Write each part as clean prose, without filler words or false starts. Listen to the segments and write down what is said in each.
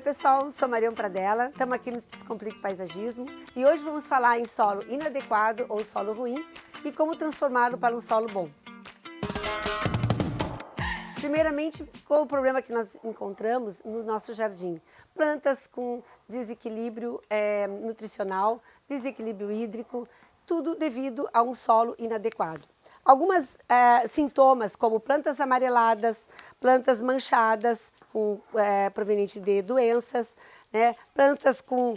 pessoal, sou Mariana Pradella, estamos aqui no Descomplique Paisagismo e hoje vamos falar em solo inadequado ou solo ruim e como transformá-lo para um solo bom. Primeiramente, qual o problema que nós encontramos no nosso jardim? Plantas com desequilíbrio nutricional, desequilíbrio hídrico, tudo devido a um solo inadequado. Alguns sintomas como plantas amareladas, plantas manchadas, proveniente de doenças, né? Plantas com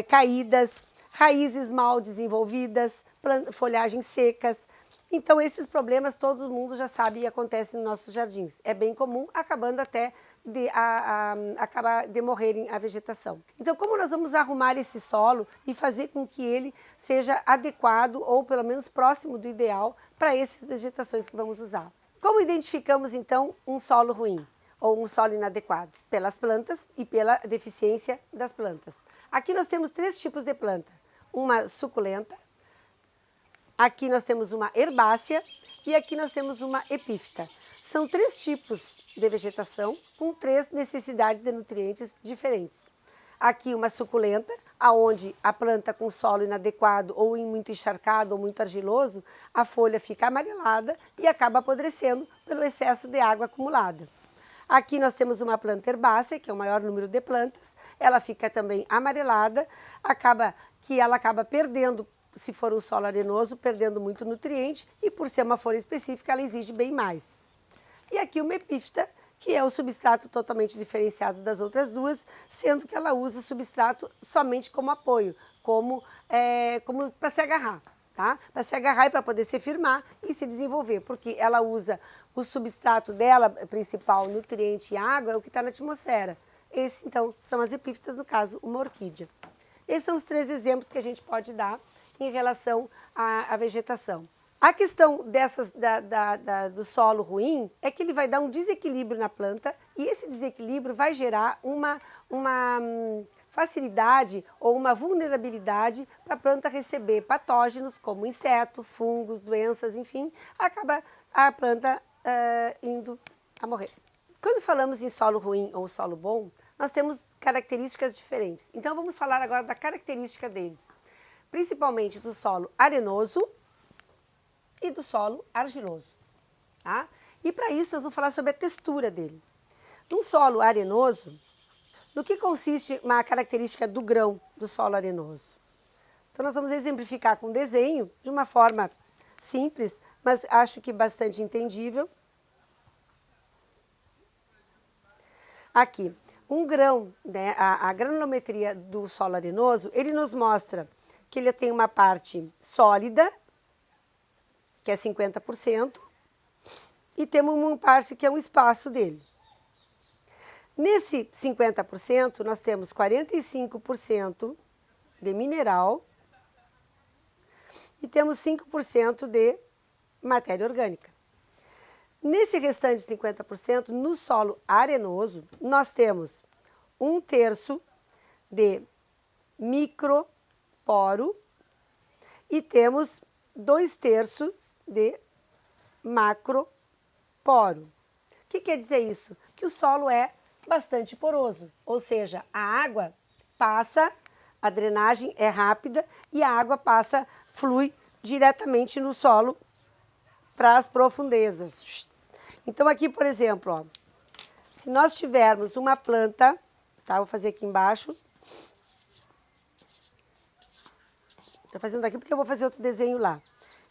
caídas, raízes mal desenvolvidas, folhagens secas. Então, esses problemas todo mundo já sabe e acontecem nos nossos jardins. É bem comum, acabando até de morrerem a vegetação. Então, como nós vamos arrumar esse solo e fazer com que ele seja adequado ou pelo menos próximo do ideal para essas vegetações que vamos usar? Como identificamos, então, um solo ruim ou um solo inadequado? Pelas plantas e pela deficiência das plantas. Aqui nós temos 3 tipos de planta. Uma suculenta, aqui nós temos uma herbácea e aqui nós temos uma epífita. São 3 tipos de vegetação com 3 necessidades de nutrientes diferentes. Aqui uma suculenta, aonde a planta com solo inadequado ou muito encharcado ou muito argiloso, a folha fica amarelada e acaba apodrecendo pelo excesso de água acumulada. Aqui nós temos uma planta herbácea, que é o maior número de plantas, ela fica também amarelada, ela acaba perdendo, se for um solo arenoso, perdendo muito nutriente e por ser uma folha específica ela exige bem mais. E aqui uma epífita, que é o substrato totalmente diferenciado das outras duas, sendo que ela usa o substrato somente como apoio, como para se agarrar, tá? Para se agarrar e para poder se firmar e se desenvolver, porque ela usa o substrato dela, principal, nutriente e água, é o que está na atmosfera. Esse, então, são as epífitas, no caso, uma orquídea. Esses são os 3 exemplos que a gente pode dar em relação à vegetação. A questão do solo ruim é que ele vai dar um desequilíbrio na planta e esse desequilíbrio vai gerar uma facilidade ou uma vulnerabilidade para a planta receber patógenos como insetos, fungos, doenças, enfim, acaba a planta indo a morrer. Quando falamos em solo ruim ou solo bom, nós temos características diferentes. Então vamos falar agora da característica deles, principalmente do solo arenoso e do solo argiloso, tá? E para isso nós vamos falar sobre a textura dele. Num solo arenoso, no que consiste uma característica do grão do solo arenoso? Então nós vamos exemplificar com um desenho de uma forma simples, mas acho que bastante entendível. Aqui, um grão, né, a granulometria do solo arenoso, ele nos mostra que ele tem uma parte sólida, que é 50%, e temos uma parte que é um espaço dele. Nesse 50%, nós temos 45% de mineral e temos 5% de matéria orgânica. Nesse restante 50%, no solo arenoso, nós temos 1/3 de microporo e temos 2/3 de macroporo. O que quer dizer isso? Que o solo é bastante poroso, ou seja, a água passa, a drenagem é rápida e a água flui diretamente no solo para as profundezas. Então aqui, por exemplo, ó, se nós tivermos uma planta, tá? Vou fazer aqui embaixo. Estou fazendo aqui porque eu vou fazer outro desenho lá.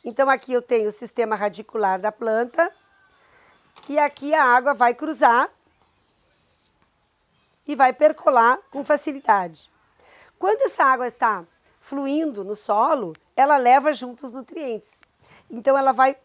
Então aqui eu tenho o sistema radicular da planta e aqui a água vai cruzar e vai percolar com facilidade. Quando essa água está fluindo no solo, ela leva junto os nutrientes. Então ela vai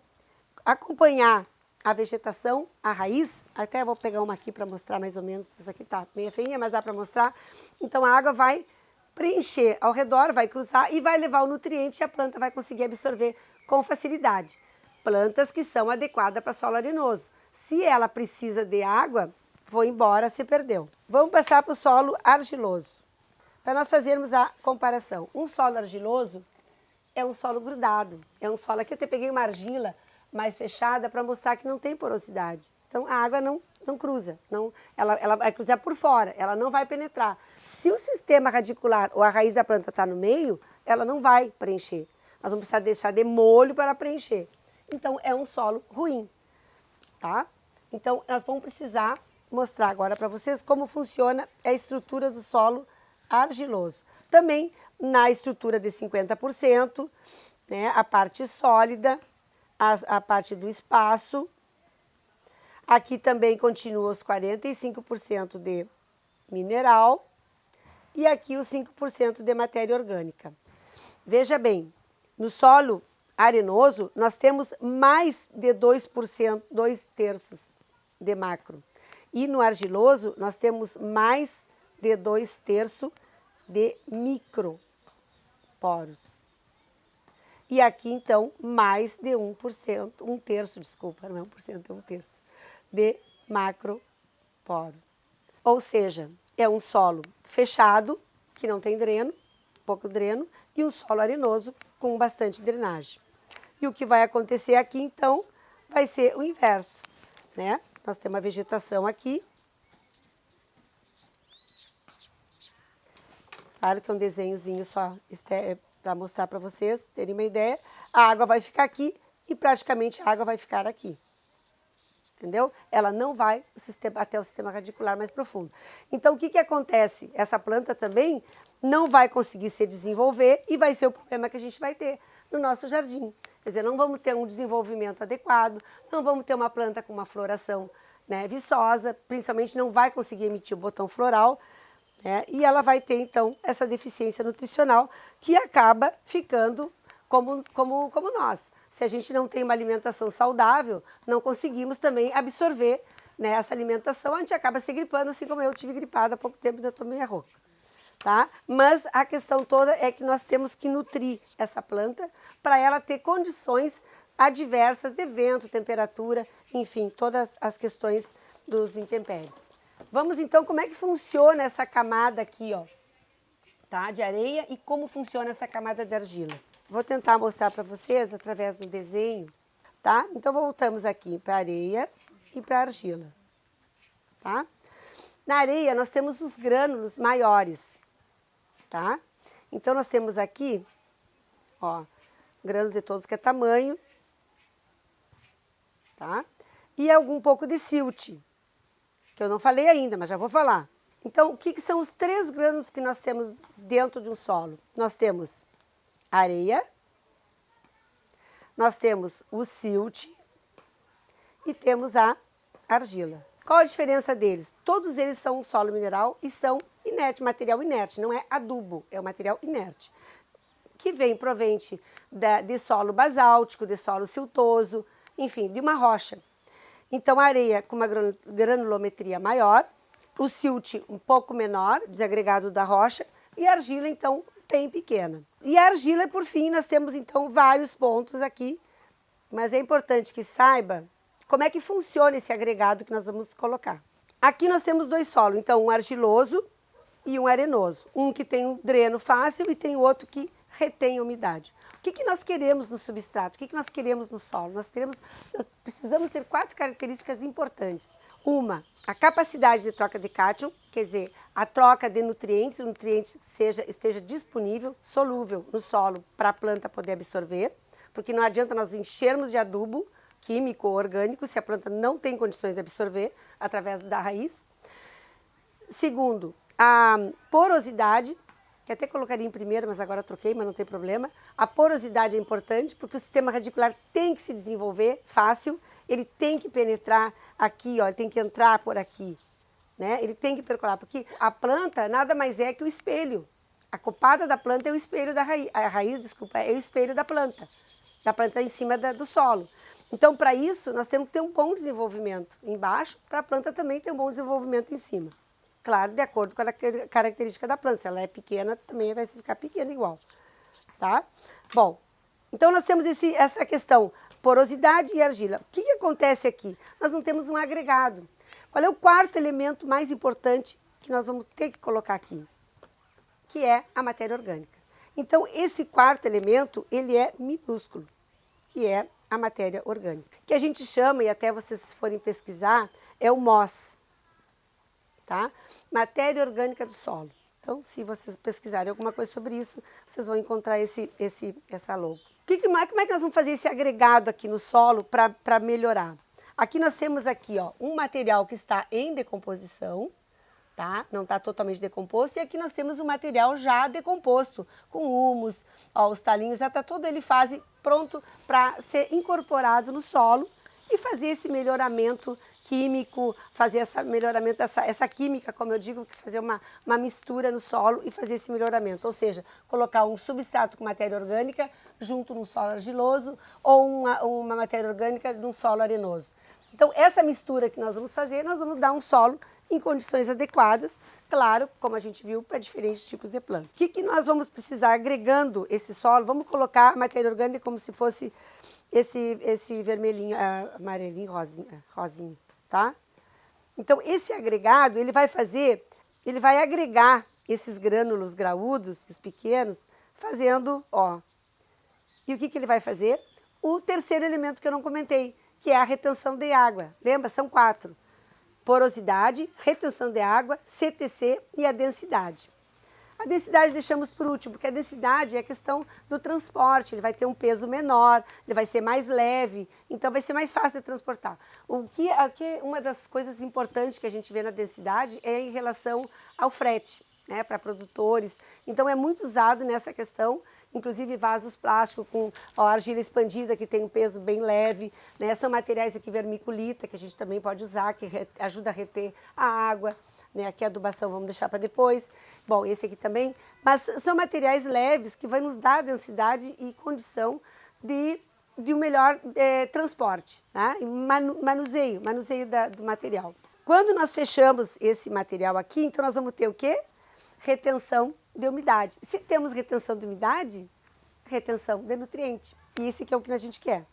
acompanhar a vegetação, a raiz, até vou pegar uma aqui para mostrar mais ou menos, essa aqui tá meio feinha, mas dá para mostrar. Então a água vai preencher ao redor, vai cruzar e vai levar o nutriente e a planta vai conseguir absorver com facilidade. Plantas que são adequadas para solo arenoso. Se ela precisa de água, foi embora, se perdeu. Vamos passar para o solo argiloso, para nós fazermos a comparação. Um solo argiloso é um solo grudado, é um solo, aqui eu até peguei uma argila mais fechada para mostrar que não tem porosidade. Então, a água não cruza, ela vai cruzar por fora, ela não vai penetrar. Se o sistema radicular ou a raiz da planta está no meio, ela não vai preencher. Nós vamos precisar deixar de molho para preencher. Então, é um solo ruim, tá? Então, nós vamos precisar mostrar agora para vocês como funciona a estrutura do solo argiloso. Também na estrutura de 50%, né, a parte sólida, a parte do espaço. Aqui também continua os 45% de mineral e aqui os 5% de matéria orgânica. Veja bem, no solo arenoso nós temos mais de 2%, 2/3 de macro. E no argiloso nós temos mais de 2/3 de microporos. E aqui, então, mais de 1%, 1/3, desculpa, não é 1%, é 1/3 de macroporo. Ou seja, é um solo fechado, que não tem dreno, pouco dreno, e um solo arenoso com bastante drenagem. E o que vai acontecer aqui, então, vai ser o inverso, né? Nós temos uma vegetação aqui. Claro que é um desenhozinho só para mostrar para vocês terem uma ideia. A água vai ficar aqui e praticamente a água vai ficar aqui. Entendeu? Ela não vai até o sistema radicular mais profundo. Então, o que acontece? Essa planta também não vai conseguir se desenvolver e vai ser o problema que a gente vai ter no nosso jardim. Quer dizer, não vamos ter um desenvolvimento adequado, não vamos ter uma planta com uma floração, né, viçosa, principalmente não vai conseguir emitir o botão floral, né, e ela vai ter, então, essa deficiência nutricional que acaba ficando como nós. Se a gente não tem uma alimentação saudável, não conseguimos também absorver, né, essa alimentação, a gente acaba se gripando, assim como eu tive gripada há pouco tempo e ainda estou meio rouca. Tá? Mas a questão toda é que nós temos que nutrir essa planta para ela ter condições adversas de vento, temperatura, enfim, todas as questões dos intempéries. Vamos então, como é que funciona essa camada aqui, ó, tá, de areia e como funciona essa camada de argila. Vou tentar mostrar para vocês através do desenho, tá? Então, voltamos aqui para a areia e para a argila, tá? Na areia, nós temos os grânulos maiores, tá? Então, nós temos aqui, ó, grânulos de todos que é tamanho, tá? E algum pouco de silt, que eu não falei ainda, mas já vou falar. Então, o que são os 3 grânulos que nós temos dentro de um solo? Nós temos areia, nós temos o silt e temos a argila. Qual a diferença deles? Todos eles são um solo mineral e são inerte, material inerte, não é adubo, é o material inerte, que provém de solo basáltico, de solo siltoso, enfim, de uma rocha. Então, a areia com uma granulometria maior, o silt um pouco menor, desagregado da rocha, e a argila, então, bem pequena. E a argila, por fim, nós temos, então, vários pontos aqui, mas é importante que saiba como é que funciona esse agregado que nós vamos colocar. Aqui nós temos 2 solos, então, um argiloso e um arenoso. Um que tem um dreno fácil e tem outro que retém a umidade. O que nós queremos no substrato? O que nós queremos no solo? Nós precisamos ter 4 características importantes. Uma, a capacidade de troca de cátion, quer dizer, a troca de nutrientes, o nutriente esteja disponível, solúvel no solo para a planta poder absorver, porque não adianta nós enchermos de adubo químico ou orgânico se a planta não tem condições de absorver através da raiz. Segundo, a porosidade, que até colocaria em primeiro, mas agora troquei, mas não tem problema. A porosidade é importante porque o sistema radicular tem que se desenvolver fácil, ele tem que penetrar aqui, ó, ele tem que entrar por aqui, né? Ele tem que percolar, porque a planta nada mais é que o espelho. A copada da planta é o espelho da raiz, a raiz, desculpa, é o espelho da planta em cima do solo. Então, para isso, nós temos que ter um bom desenvolvimento embaixo, para a planta também ter um bom desenvolvimento em cima. Claro, de acordo com a característica da planta. Se ela é pequena, também vai ficar pequena igual, tá? Bom, então nós temos essa questão, porosidade e argila. O que acontece aqui? Nós não temos um agregado. Qual é o 4º elemento mais importante que nós vamos ter que colocar aqui? Que é a matéria orgânica. Então, esse 4º elemento, ele é minúsculo, que é a matéria orgânica, que a gente chama, e até vocês forem pesquisar, é o MOS, tá? Matéria orgânica do solo. Então, se vocês pesquisarem alguma coisa sobre isso, vocês vão encontrar essa logo. Como é que nós vamos fazer esse agregado aqui no solo para melhorar? Aqui nós temos aqui, ó, um material que está em decomposição, tá? Não está totalmente decomposto, e aqui nós temos o material já decomposto, com humus, ó, os talinhos, já está todo ele fase pronto para ser incorporado no solo e fazer esse melhoramento químico, fazer essa química, como eu digo, que fazer uma mistura no solo e fazer esse melhoramento, ou seja, colocar um substrato com matéria orgânica junto num solo argiloso ou uma matéria orgânica num solo arenoso. Então, essa mistura que nós vamos fazer, nós vamos dar um solo em condições adequadas, claro, como a gente viu, para diferentes tipos de planta. O que nós vamos precisar agregando esse solo? Vamos colocar a matéria orgânica como se fosse esse vermelhinho, amarelinho, rosinha, tá? Então, esse agregado, ele vai agregar esses grânulos graúdos, os pequenos, fazendo, ó. E o que ele vai fazer? O terceiro elemento que eu não comentei, que é a retenção de água. Lembra? São 4. Porosidade, retenção de água, CTC e a densidade. A densidade deixamos por último, porque a densidade é a questão do transporte, ele vai ter um peso menor, ele vai ser mais leve, então vai ser mais fácil de transportar. Uma das coisas importantes que a gente vê na densidade é em relação ao frete, né, para produtores. Então é muito usado nessa questão, inclusive vasos plásticos com argila expandida, que tem um peso bem leve, né? São materiais aqui vermiculita, que a gente também pode usar, que ajuda a reter a água, né? Aqui a adubação vamos deixar para depois. Bom, esse aqui também. Mas são materiais leves que vão nos dar densidade e condição de um melhor transporte, né? Manuseio do material. Quando nós fechamos esse material aqui, então nós vamos ter o quê? Retenção de umidade. Se temos retenção de umidade, retenção de nutriente. E esse que é o que a gente quer.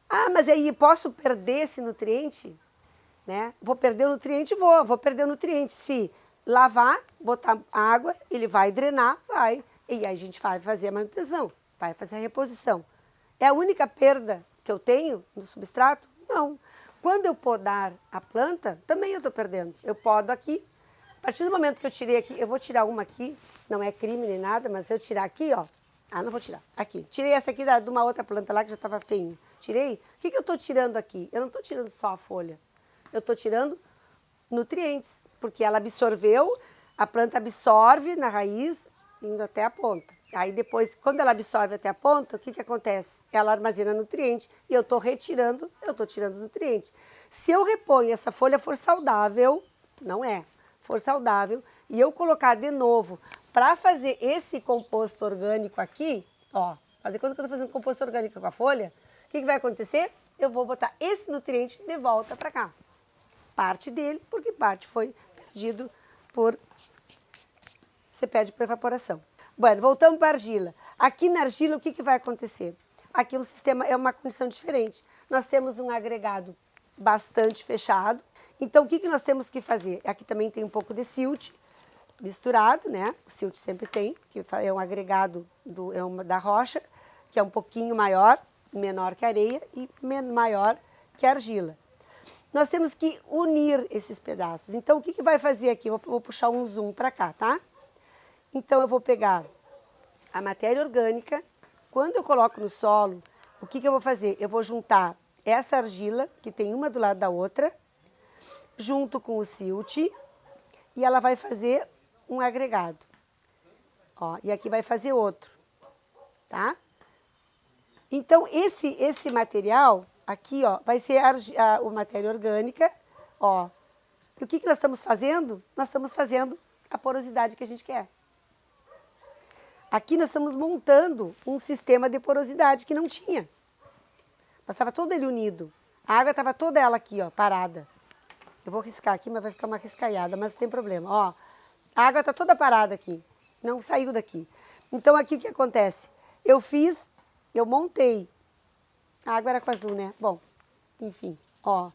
Ah, mas aí posso perder esse nutriente? Né? Vou perder o nutriente? Vou perder o nutriente. Se lavar, botar água, ele vai drenar, vai. E aí a gente vai fazer a manutenção, vai fazer a reposição. É a única perda que eu tenho no substrato? Não. Quando eu podar a planta, também eu estou perdendo. Eu podo aqui. A partir do momento que eu tirei aqui, eu vou tirar uma aqui, não é crime nem nada, mas se eu tirar aqui, ó, não vou tirar, aqui. Tirei essa aqui de uma outra planta lá que já estava feinha. Tirei, o que eu estou tirando aqui? Eu não estou tirando só a folha, eu estou tirando nutrientes, porque ela absorveu, a planta absorve na raiz, indo até a ponta. Aí depois, quando ela absorve até a ponta, o que acontece? Ela armazena nutriente e eu estou tirando os nutrientes. Se eu reponho essa folha for saudável, não é, for saudável, e eu colocar de novo para fazer esse composto orgânico aqui, ó, fazer quando eu estou fazendo composto orgânico com a folha, o que vai acontecer? Eu vou botar esse nutriente de volta para cá. Parte dele, porque parte foi perdido você perde por evaporação. Bueno, voltamos para a argila. Aqui na argila, o que vai acontecer? Aqui um sistema é uma condição diferente. Nós temos um agregado bastante fechado. Então, o que nós temos que fazer? Aqui também tem um pouco de silt misturado, né? O silt sempre tem, que é um agregado da rocha, que é um pouquinho maior, menor que a areia e maior que a argila. Nós temos que unir esses pedaços. Então, o que vai fazer aqui? Eu vou puxar um zoom para cá, tá? Então, eu vou pegar a matéria orgânica. Quando eu coloco no solo, o que eu vou fazer? Eu vou juntar essa argila, que tem uma do lado da outra, junto com o silt, e ela vai fazer um agregado. Ó, e aqui vai fazer outro, tá? Então, esse material aqui, ó, vai ser a matéria orgânica, ó. E o que nós estamos fazendo? Nós estamos fazendo a porosidade que a gente quer. Aqui nós estamos montando um sistema de porosidade que não tinha. Mas estava todo ele unido. A água estava toda ela aqui, ó, parada. Eu vou riscar aqui, mas vai ficar uma riscaiada, mas não tem problema. Ó, a água está toda parada aqui, não saiu daqui. Então, aqui o que acontece? Eu montei. A água era com azul, né? Bom, enfim, ó.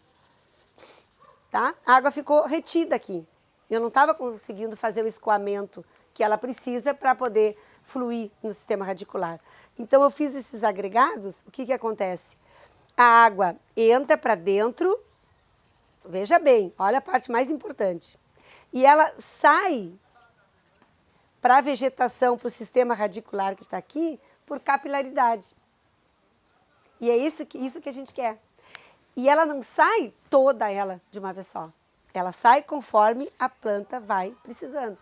Tá? A água ficou retida aqui. Eu não estava conseguindo fazer o escoamento que ela precisa para poder fluir no sistema radicular. Então, eu fiz esses agregados, o que acontece? a água entra para dentro, veja bem, olha a parte mais importante, e ela sai para a vegetação, para o sistema radicular que está aqui, por capilaridade. E é isso que a gente quer. E ela não sai toda ela de uma vez só. Ela sai conforme a planta vai precisando.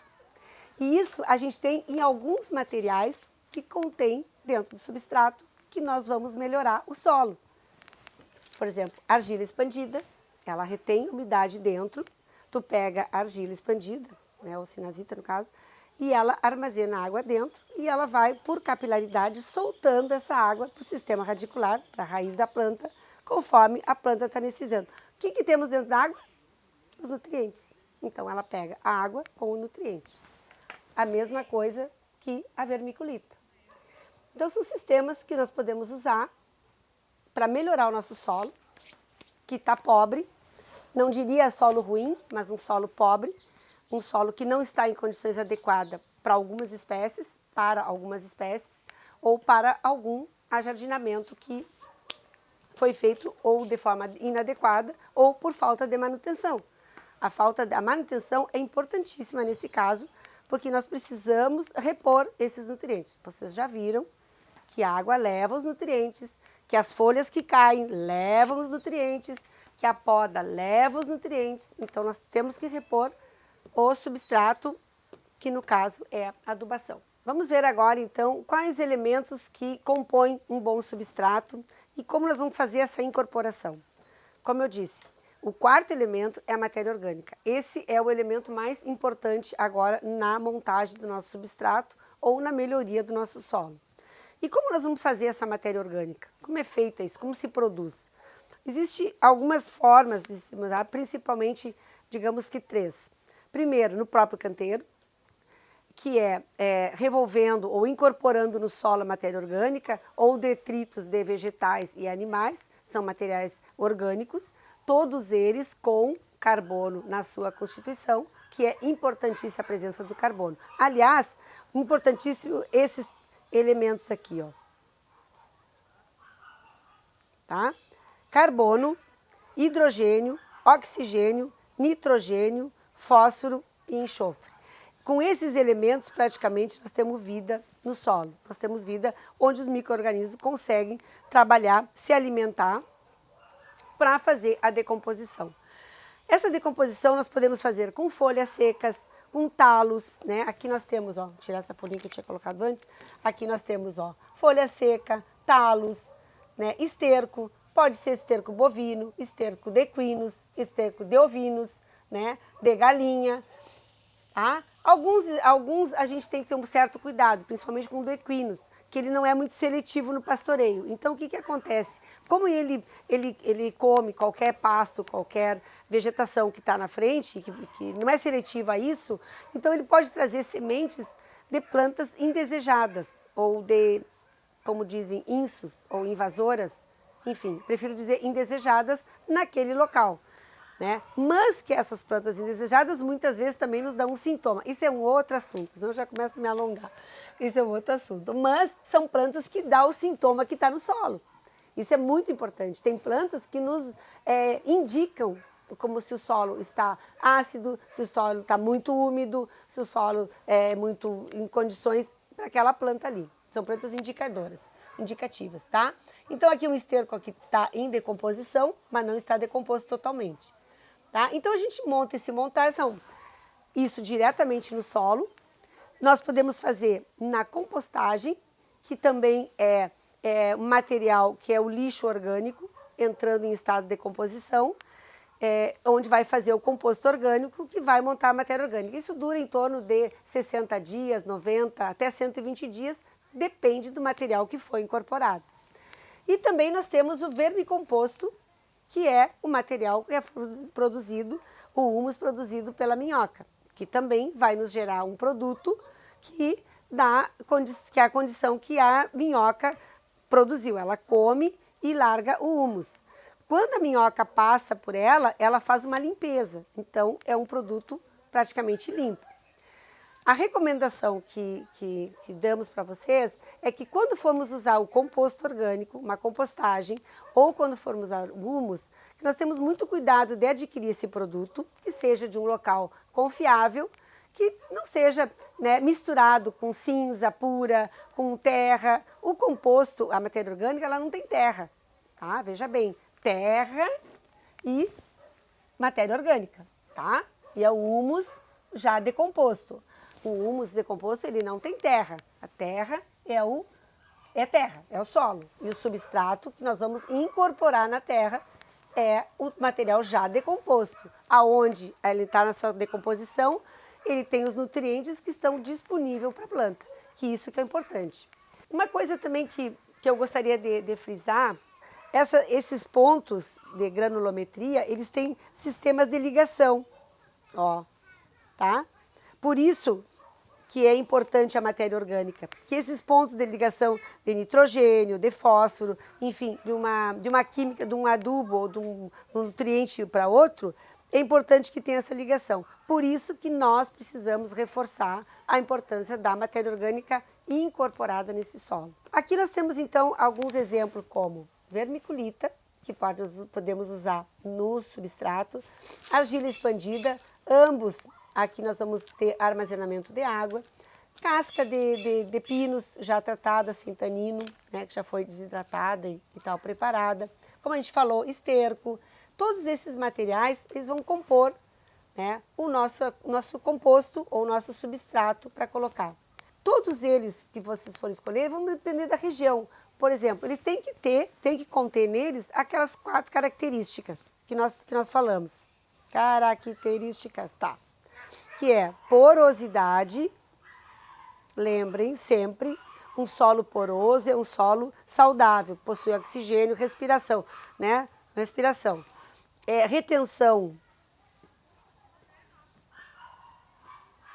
E isso a gente tem em alguns materiais que contém dentro do substrato que nós vamos melhorar o solo. Por exemplo, argila expandida, ela retém umidade dentro. Tu pega a argila expandida, né, ou sinazita no caso, e ela armazena água dentro e ela vai, por capilaridade, soltando essa água para o sistema radicular, para a raiz da planta, conforme a planta está necessitando. O que temos dentro da água? Os nutrientes. Então, ela pega a água com o nutriente. A mesma coisa que a vermiculita. Então, são sistemas que nós podemos usar para melhorar o nosso solo, que está pobre, não diria solo ruim, mas um solo pobre, um solo que não está em condições adequadas para algumas espécies, ou para algum ajardinamento que foi feito ou de forma inadequada ou por falta de manutenção. A manutenção é importantíssima nesse caso, porque nós precisamos repor esses nutrientes. Vocês já viram que a água leva os nutrientes, que as folhas que caem levam os nutrientes, que a poda leva os nutrientes. Então, nós temos que repor o substrato, que no caso é a adubação. Vamos ver agora, então, quais elementos que compõem um bom substrato e como nós vamos fazer essa incorporação. Como eu disse, o quarto elemento é a matéria orgânica. Esse é o elemento mais importante agora na montagem do nosso substrato ou na melhoria do nosso solo. E como nós vamos fazer essa matéria orgânica? Como é feita isso? Como se produz? Existem algumas formas de se mudar, principalmente, digamos que 3. Primeiro, no próprio canteiro, que é revolvendo ou incorporando no solo a matéria orgânica ou detritos de vegetais e animais, são materiais orgânicos, todos eles com carbono na sua constituição, que é importantíssima a presença do carbono. Aliás, importantíssimo esses elementos aqui, ó. Tá? Carbono, hidrogênio, oxigênio, nitrogênio, fósforo e enxofre. Com esses elementos, praticamente, nós temos vida no solo. Nós temos vida onde os micro-organismos conseguem trabalhar, se alimentar para fazer a decomposição. Essa decomposição nós podemos fazer com folhas secas, com talos, né? Aqui nós temos, ó, vou tirar essa folhinha que eu tinha colocado antes. Aqui nós temos, ó, folha seca, talos, né? Esterco, pode ser esterco bovino, esterco de equinos, esterco de ovinos, né? De galinha, tá? Alguns a gente tem que ter um certo cuidado, principalmente com o do equinos, que ele não é muito seletivo no pastoreio. Então, o que acontece? Como ele come qualquer pasto, qualquer vegetação que está na frente, que não é seletiva a isso, então ele pode trazer sementes de plantas indesejadas, ou de, como dizem, insos ou invasoras, enfim, prefiro dizer indesejadas naquele local. Né? Mas que essas plantas indesejadas muitas vezes também nos dão um sintoma. Isso é um outro assunto, senão eu já começo a me alongar. Isso é um outro assunto. Mas são plantas que dão o sintoma que está no solo. Isso é muito importante. Tem plantas que nos indicam como se o solo está ácido, se o solo está muito úmido, se o solo é muito em condições para aquela planta ali. São plantas indicativas, tá? Então aqui um esterco aqui está em decomposição, mas não está decomposto totalmente. Tá? Então a gente monta esse montação, isso diretamente no solo. Nós podemos fazer na compostagem, que também é um material que é o lixo orgânico, entrando em estado de decomposição, onde vai fazer o composto orgânico, que vai montar a matéria orgânica. Isso dura em torno de 60 dias, 90, até 120 dias, depende do material que foi incorporado. E também nós temos o vermicomposto, que é o material que é produzido, o humus produzido pela minhoca, que também vai nos gerar um produto que é a condição que a minhoca produziu. Ela come e larga o humus. Quando a minhoca passa por ela, ela faz uma limpeza. Então, é um produto praticamente limpo. A recomendação que damos para vocês é que quando formos usar o composto orgânico, uma compostagem, ou quando formos usar o humus, que nós temos muito cuidado de adquirir esse produto, que seja de um local confiável, que não seja, né, misturado com cinza pura, com terra. O composto, a matéria orgânica, ela não tem terra, tá? Veja bem, terra e matéria orgânica, tá? E é o humus já decomposto. O humus decomposto, ele não tem terra. A terra é terra, é o solo. E o substrato que nós vamos incorporar na terra é o material já decomposto. Aonde ele está na sua decomposição, ele tem os nutrientes que estão disponíveis para a planta, que isso que é importante. Uma coisa também que eu gostaria de frisar, esses pontos de granulometria, eles têm sistemas de ligação, ó, tá? Por isso que é importante a matéria orgânica, que esses pontos de ligação de nitrogênio, de fósforo, enfim, de uma química, de um adubo ou de um nutriente para outro, é importante que tenha essa ligação. Por isso que nós precisamos reforçar a importância da matéria orgânica incorporada nesse solo. Aqui nós temos então alguns exemplos como vermiculita, que podemos usar no substrato, argila expandida, ambos aqui nós vamos ter armazenamento de água, casca de pinos já tratada, sem tanino, né, que já foi desidratada e tal, preparada. Como a gente falou, esterco, todos esses materiais eles vão compor, né, o nosso composto ou nosso substrato para colocar. Todos eles que vocês forem escolher vão depender da região. Por exemplo, eles têm que conter neles aquelas 4 características que nós falamos. Características, tá. Que é porosidade, lembrem sempre, um solo poroso é um solo saudável, possui oxigênio, respiração, né? Respiração. Retenção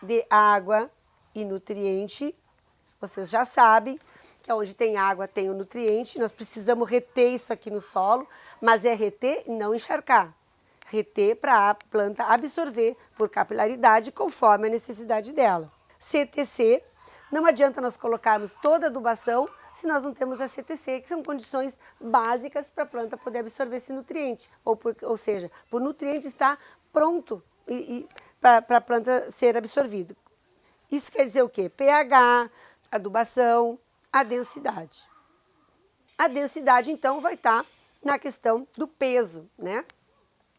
de água e nutriente, vocês já sabem que onde tem água tem o nutriente, nós precisamos reter isso aqui no solo, mas é reter e não encharcar. Reter para a planta absorver por capilaridade conforme a necessidade dela. CTC, não adianta nós colocarmos toda a adubação se nós não temos a CTC, que são condições básicas para a planta poder absorver esse nutriente, ou seja, o nutriente está pronto para a planta ser absorvido. Isso quer dizer o quê? pH, adubação, a densidade. A densidade, então, vai estar na questão do peso, né?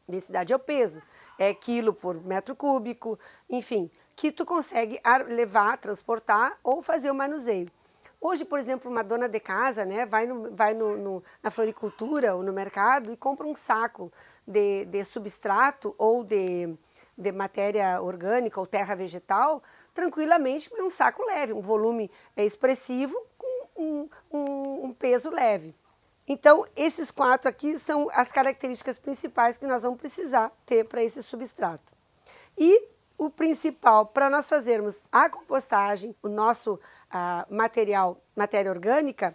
Densidade é o peso, é quilo por metro cúbico, enfim, que tu consegue levar, transportar ou fazer o manuseio. Hoje, por exemplo, uma dona de casa, né, vai na floricultura ou no mercado e compra um saco de substrato ou de matéria orgânica ou terra vegetal, tranquilamente, é um saco leve, um volume expressivo com um peso leve. Então, esses 4 aqui são as características principais que nós vamos precisar ter para esse substrato. E o principal, para nós fazermos a compostagem, o nosso matéria orgânica,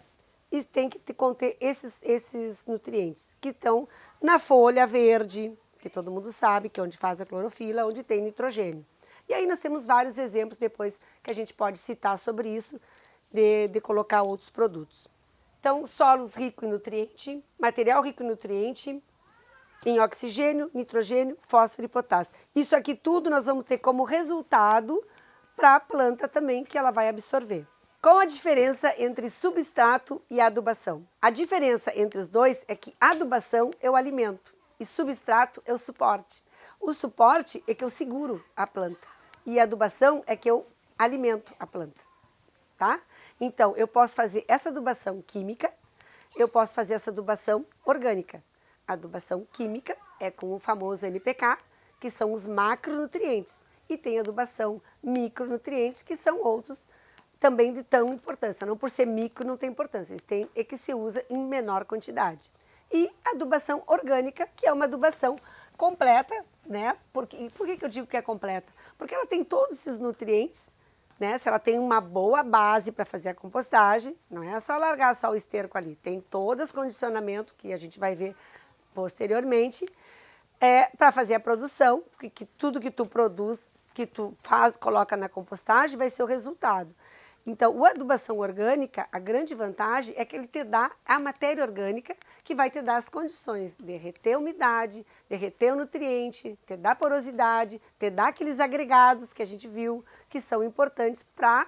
tem que conter esses nutrientes que estão na folha verde, que todo mundo sabe que é onde faz a clorofila, onde tem nitrogênio. E aí nós temos vários exemplos depois que a gente pode citar sobre isso, de colocar outros produtos. Então, solos ricos em nutriente, material rico em nutriente, em oxigênio, nitrogênio, fósforo e potássio. Isso aqui tudo nós vamos ter como resultado para a planta também, que ela vai absorver. Qual a diferença entre substrato e adubação? A diferença entre os dois é que adubação é o alimento e substrato é o suporte. O suporte é que eu seguro a planta e a adubação é que eu alimento a planta, tá? Então, eu posso fazer essa adubação química, eu posso fazer essa adubação orgânica. A adubação química é com o famoso NPK, que são os macronutrientes. E tem a adubação micronutrientes, que são outros também de tão importância. Não por ser micro não tem importância, eles têm que se usa em menor quantidade. E a adubação orgânica, que é uma adubação completa, né? Por que eu digo que é completa? Porque ela tem todos esses nutrientes, né? Se ela tem uma boa base para fazer a compostagem, não é só largar só o esterco ali, tem todo esse condicionamento que a gente vai ver posteriormente, para fazer a produção, porque tudo que tu produz, que tu coloca na compostagem vai ser o resultado. Então, a adubação orgânica, a grande vantagem é que ele te dá a matéria orgânica que vai te dar as condições de reter a umidade, de reter o nutriente, te dar porosidade, te dar aqueles agregados que a gente viu que são importantes para a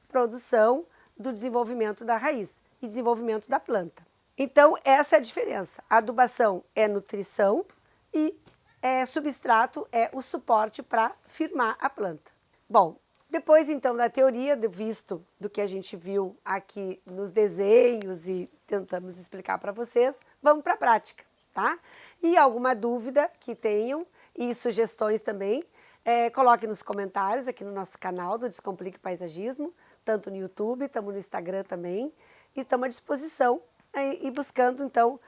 produção do desenvolvimento da raiz e desenvolvimento da planta. Então, essa é a diferença. A adubação é nutrição e substrato é o suporte para firmar a planta. Bom, depois então da teoria, visto do que a gente viu aqui nos desenhos e tentamos explicar para vocês, vamos para a prática, tá? E alguma dúvida que tenham e sugestões também, coloque nos comentários aqui no nosso canal do Descomplique Paisagismo, tanto no YouTube, estamos no Instagram também, e estamos à disposição e buscando então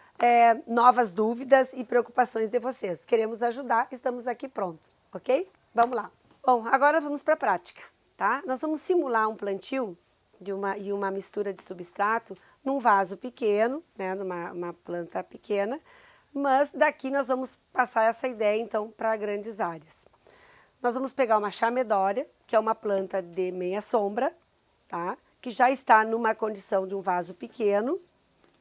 novas dúvidas e preocupações de vocês. Queremos ajudar, estamos aqui prontos, ok? Vamos lá. Bom, agora vamos para a prática, tá? Nós vamos simular um plantio e uma mistura de substrato num vaso pequeno, né, numa planta pequena, mas daqui nós vamos passar essa ideia então para grandes áreas. Nós vamos pegar uma chamedória, que é uma planta de meia sombra, tá? Que já está numa condição de um vaso pequeno,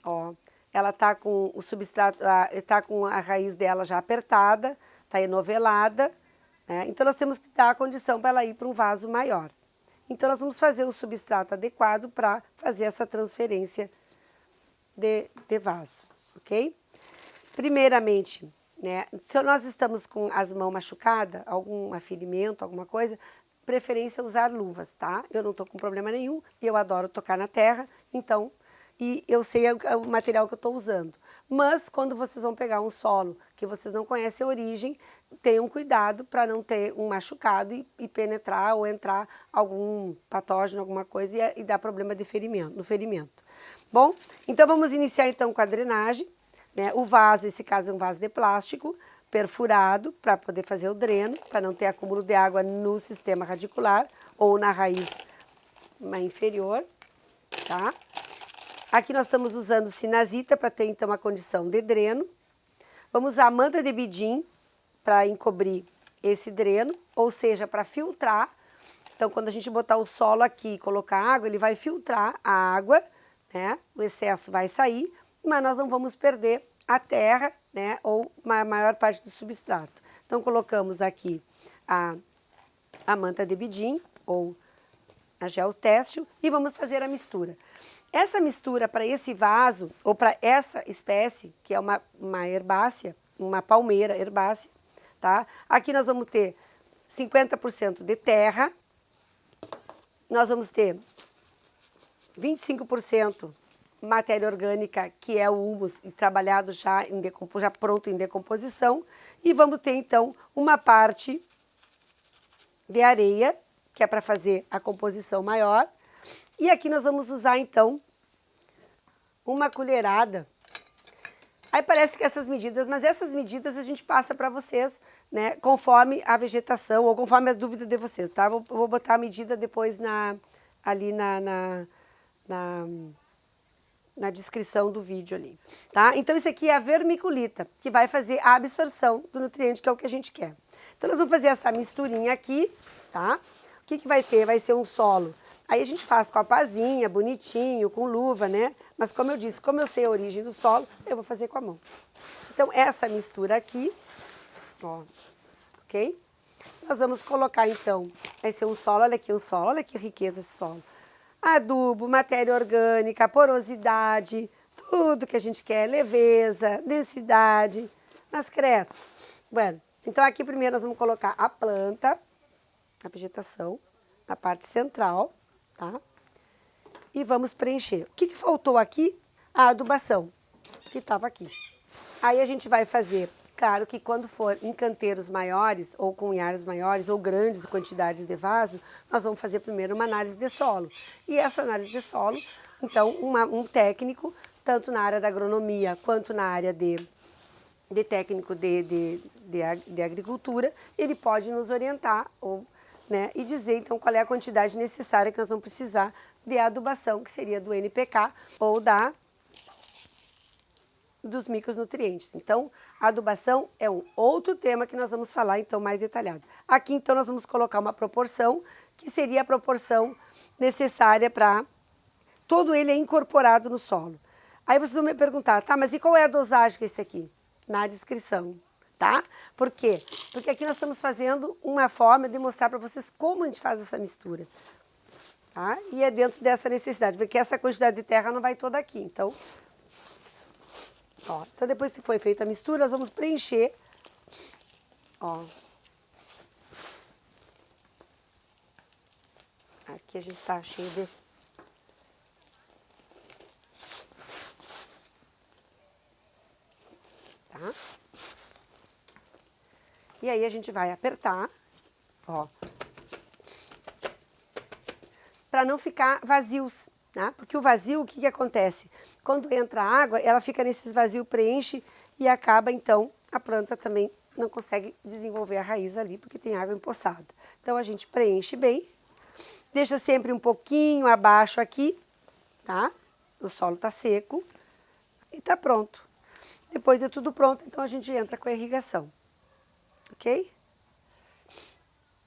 ó. Ela está com o substrato, está com a raiz dela já apertada, está enovelada, né? Então nós temos que dar a condição para ela ir para um vaso maior. Então nós vamos fazer o substrato adequado para fazer essa transferência de vaso, ok? Primeiramente, né, se nós estamos com as mãos machucadas, algum ferimento, alguma coisa, preferência usar luvas, tá? Eu não estou com problema nenhum e eu adoro tocar na terra, então, e eu sei o material que eu estou usando. Mas quando vocês vão pegar um solo que vocês não conhecem a origem, tenham cuidado para não ter um machucado e penetrar ou entrar algum patógeno, alguma coisa e dar problema de no ferimento. Bom, então vamos iniciar então com a drenagem, né? O vaso, nesse caso é um vaso de plástico, perfurado para poder fazer o dreno, para não ter acúmulo de água no sistema radicular ou na raiz inferior, tá? Aqui nós estamos usando sinazita para ter então a condição de dreno. Vamos usar manta de bidim para encobrir esse dreno, ou seja, para filtrar. Então, quando a gente botar o solo aqui e colocar água, ele vai filtrar a água, né? O excesso vai sair, mas nós não vamos perder a terra, né? Ou a maior parte do substrato. Então, colocamos aqui a manta de bidim, ou a geotêxtil, e vamos fazer a mistura. Essa mistura para esse vaso, ou para essa espécie, que é uma herbácea, uma palmeira herbácea, tá? Aqui nós vamos ter 50% de terra, nós vamos ter 25% matéria orgânica, que é o humus, trabalhado já pronto em decomposição, e vamos ter então uma parte de areia, que é para fazer a composição maior. E aqui nós vamos usar, então, uma colherada. Aí parece que essas medidas, mas essas medidas a gente passa para vocês, né, conforme a vegetação ou conforme as dúvidas de vocês, tá? Eu vou botar a medida depois ali na descrição do vídeo ali, tá? Então, isso aqui é a vermiculita, que vai fazer a absorção do nutriente, que é o que a gente quer. Então, nós vamos fazer essa misturinha aqui, tá? O que vai ter? Vai ser um solo. Aí a gente faz com a pazinha, bonitinho, com luva, né? Mas como eu disse, como eu sei a origem do solo, eu vou fazer com a mão. Então, essa mistura aqui, ó, ok? Nós vamos colocar, então, vai ser um solo, olha aqui o solo, olha que riqueza esse solo. Adubo, matéria orgânica, porosidade, tudo que a gente quer, leveza, densidade, mas credo. Bueno, então aqui primeiro nós vamos colocar a planta, a vegetação, na parte central, tá? E vamos preencher. O que faltou aqui? A adubação, que estava aqui. Aí a gente vai fazer, claro que quando for em canteiros maiores, ou com áreas maiores, ou grandes quantidades de vaso, nós vamos fazer primeiro uma análise de solo. E essa análise de solo, então, um técnico, tanto na área da agronomia, quanto na área de técnico de agricultura, ele pode nos orientar, né, e dizer, então, qual é a quantidade necessária que nós vamos precisar de adubação, que seria do NPK ou dos micronutrientes. Então, Adubação é um outro tema que nós vamos falar então mais detalhado. Aqui então nós vamos colocar uma proporção que seria a proporção necessária para todo ele é incorporado no solo. Aí vocês vão me perguntar, tá, mas e qual é a dosagem que é esse aqui? Na descrição, tá? Por quê? Porque aqui nós estamos fazendo uma forma de mostrar para vocês como a gente faz essa mistura. Tá? E é dentro dessa necessidade, porque essa quantidade de terra não vai toda aqui, então... Ó, então depois que foi feita a mistura, nós vamos preencher, ó. Aqui a gente tá cheio de... Tá? E aí a gente vai apertar, ó. Para não ficar vazios. Tá? Porque o vazio, o que acontece? Quando entra a água, ela fica nesses vazios, preenche e acaba, então, a planta também não consegue desenvolver a raiz ali, porque tem água empoçada. Então, a gente preenche bem, deixa sempre um pouquinho abaixo aqui, tá? O solo tá seco e tá pronto. Depois de tudo pronto, então, a gente entra com a irrigação, ok?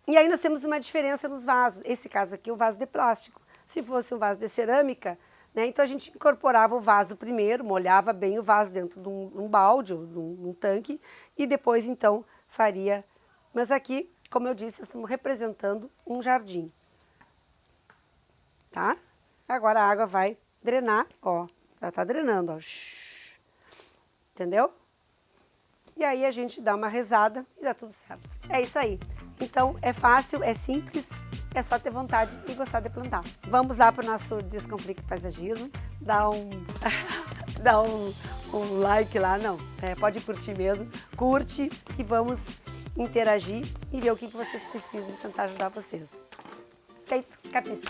E aí nós temos uma diferença nos vasos. Esse caso aqui é um vaso de plástico. Se fosse um vaso de cerâmica, né, então a gente incorporava o vaso primeiro, molhava bem o vaso dentro de um balde ou de um tanque e depois então faria. Mas aqui, como eu disse, estamos representando um jardim. Tá? Agora a água vai drenar, ó, ela tá drenando, ó. Entendeu? E aí a gente dá uma rezada e dá tudo certo. É isso aí. Então é fácil, é simples. É só ter vontade e gostar de plantar. Vamos lá para o nosso Descomplique Paisagismo. Dá um like lá, não. Pode curtir mesmo. Curte e vamos interagir e ver o que vocês precisam e tentar ajudar vocês. Feito, capítulo.